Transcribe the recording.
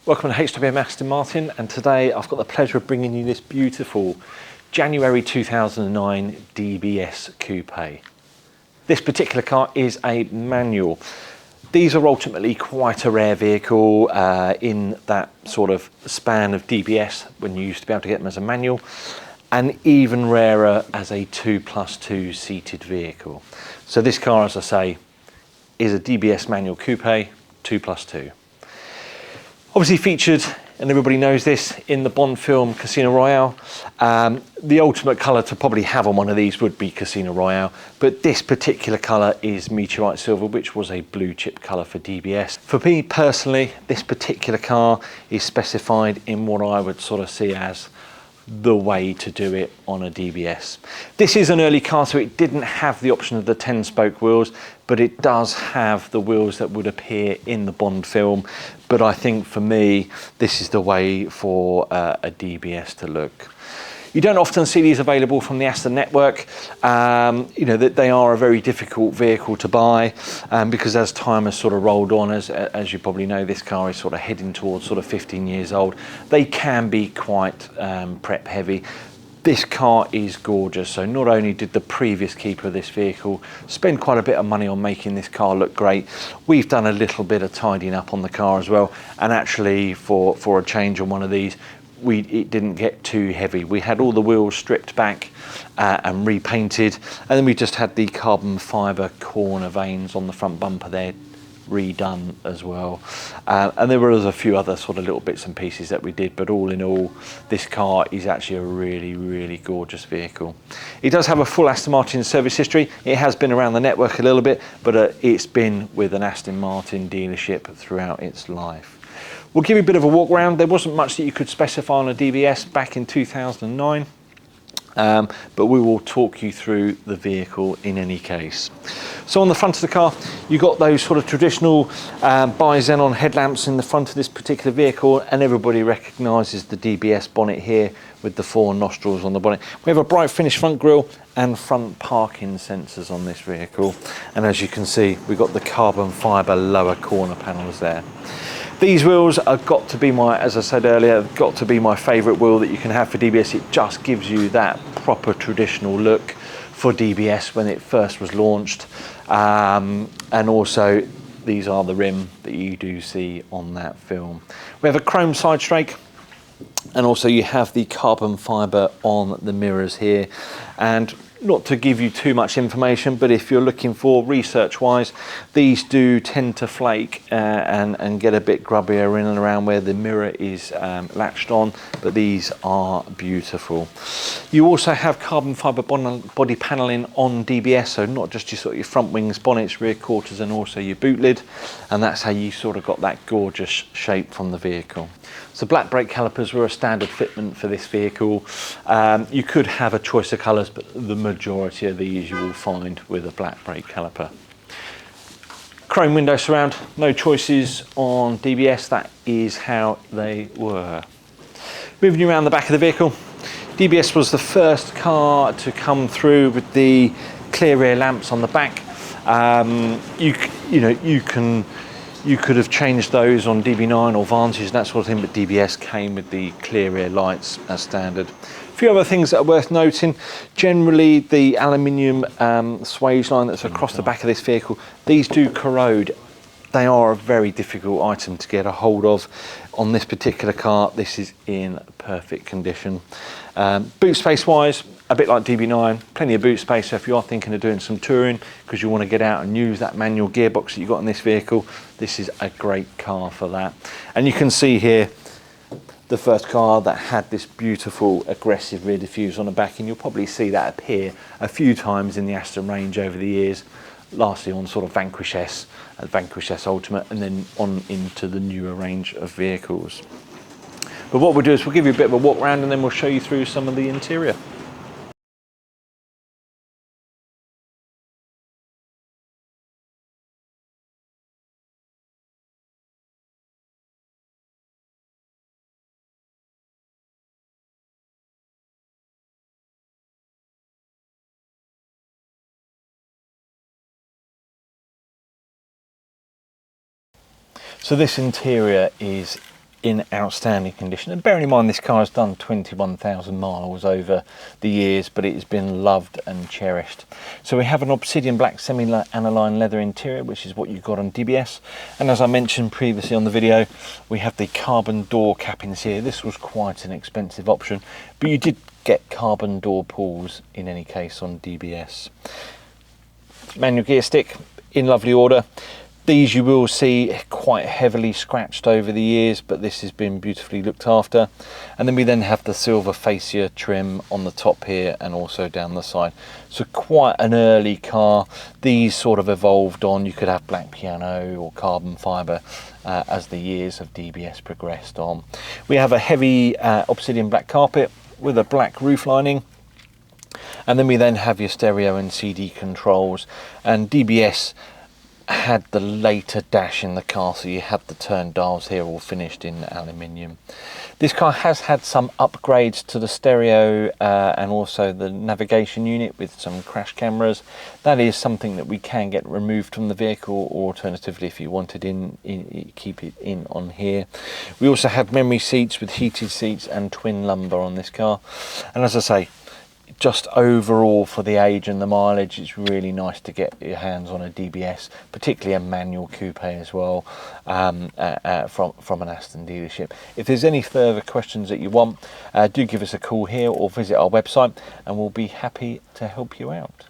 Welcome to HWM Aston Martin, and today I've got the pleasure of bringing you this beautiful January 2009 DBS Coupe. This particular car is a manual. These are ultimately quite a rare vehicle in that sort of span of DBS when you used to be able to get them as a manual, and even rarer as a 2+2 seated vehicle. So this car, as I say, is a DBS manual coupe 2+2. Obviously featured, and everybody knows this, in the Bond film Casino Royale. The ultimate colour to probably have on one of these would be Casino Royale, but this particular colour is Meteorite Silver, which was a blue chip colour for DBS. For me personally, this particular car is specified in what I would sort of see as the way to do it on a DBS. This is an early car, so it didn't have the option of the 10-spoke wheels, but it does have the wheels that would appear in the Bond film. But I think for me, this is the way for a DBS to look. You don't often see these available from the Aston network. You know, that they are a very difficult vehicle to buy because as time has sort of rolled on, as you probably know, this car is sort of heading towards sort of 15 years old. They can be quite prep heavy. This car is gorgeous. So not only did the previous keeper of this vehicle spend quite a bit of money on making this car look great, we've done a little bit of tidying up on the car as well. And actually for a change on one of these, it didn't get too heavy. We had all the wheels stripped back and repainted, and then we just had the carbon fibre corner vanes on the front bumper there redone as well. And there was a few other sort of little bits and pieces that we did, but all in all, this car is actually a really gorgeous vehicle. It does have a full Aston Martin service history. It has been around the network a little bit, but it's been with an Aston Martin dealership throughout its life. We'll give you a bit of a walk around. There wasn't much that you could specify on a DBS back in 2009, but we will talk you through the vehicle in any case. So on the front of the car, you've got those sort of traditional bi-xenon headlamps in the front of this particular vehicle, and everybody recognises the DBS bonnet here with the 4 nostrils on the bonnet. We have a bright finish front grille and front parking sensors on this vehicle, and as you can see, we've got the carbon fibre lower corner panels there. These wheels have got to be as I said earlier, got to be my favourite wheel that you can have for DBS. It just gives you that proper traditional look for DBS when it first was launched. And also, these are the rim that you do see on that film. We have a chrome side strake, and also you have the carbon fibre on the mirrors here. And not to give you too much information, but if you're looking for research-wise, these do tend to flake and get a bit grubbier in and around where the mirror is latched on, but these are beautiful. You also have carbon fibre body panelling on DBS, so not just your sort of your front wings, bonnets, rear quarters, and also your boot lid, and that's how you sort of got that gorgeous shape from the vehicle. So black brake calipers were a standard fitment for this vehicle. You could have a choice of colours, but the majority of these you will find with a black brake caliper. Chrome window surround, no choices on DBS, that is how they were. Moving you around the back of the vehicle, DBS was the first car to come through with the clear rear lamps on the back. You could have changed those on DB9 or Vantage and that sort of thing, but DBS came with the clear rear lights as standard. A few other things that are worth noting. Generally, the aluminium swage line that's across the back of this vehicle, these do corrode. They are a very difficult item to get a hold of. On this particular car, this is in perfect condition. Boot space wise, a bit like DB9, plenty of boot space. So if you are thinking of doing some touring because you want to get out and use that manual gearbox that you've got in this vehicle, this is a great car for that. And you can see here the first car that had this beautiful aggressive rear diffuser on the back, and you'll probably see that appear a few times in the Aston range over the years, lastly on sort of Vanquish S, Vanquish S Ultimate, and then on into the newer range of vehicles. But what we'll do is we'll give you a bit of a walk around, and then we'll show you through some of the interior. So this interior is in outstanding condition. And bearing in mind this car has done 21,000 miles over the years, but it has been loved and cherished. So we have an Obsidian black semi-aniline leather interior, which is what you got on DBS. And as I mentioned previously on the video, we have the carbon door cappings here. This was quite an expensive option, but you did get carbon door pulls in any case on DBS. Manual gear stick in lovely order. These you will see quite heavily scratched over the years, but this has been beautifully looked after. And then we then have the Silver Facia trim on the top here and also down the side. So quite an early car. These sort of evolved on. You could have black piano or carbon fibre as the years of DBS progressed on. We have a heavy Obsidian black carpet with a black roof lining. And then we then have your stereo and CD controls, and DBS had the later dash in the car, so you had the turn dials here all finished in aluminium. This car has had some upgrades to the stereo and also the navigation unit with some crash cameras. That is something that we can get removed from the vehicle, or alternatively if you wanted keep it in on here. We also have memory seats with heated seats and twin lumbar on this car. And as I say, just overall for the age and the mileage, it's really nice to get your hands on a DBS, particularly a manual coupe as well, from an Aston dealership. If there's any further questions that you want, do give us a call here or visit our website and we'll be happy to help you out.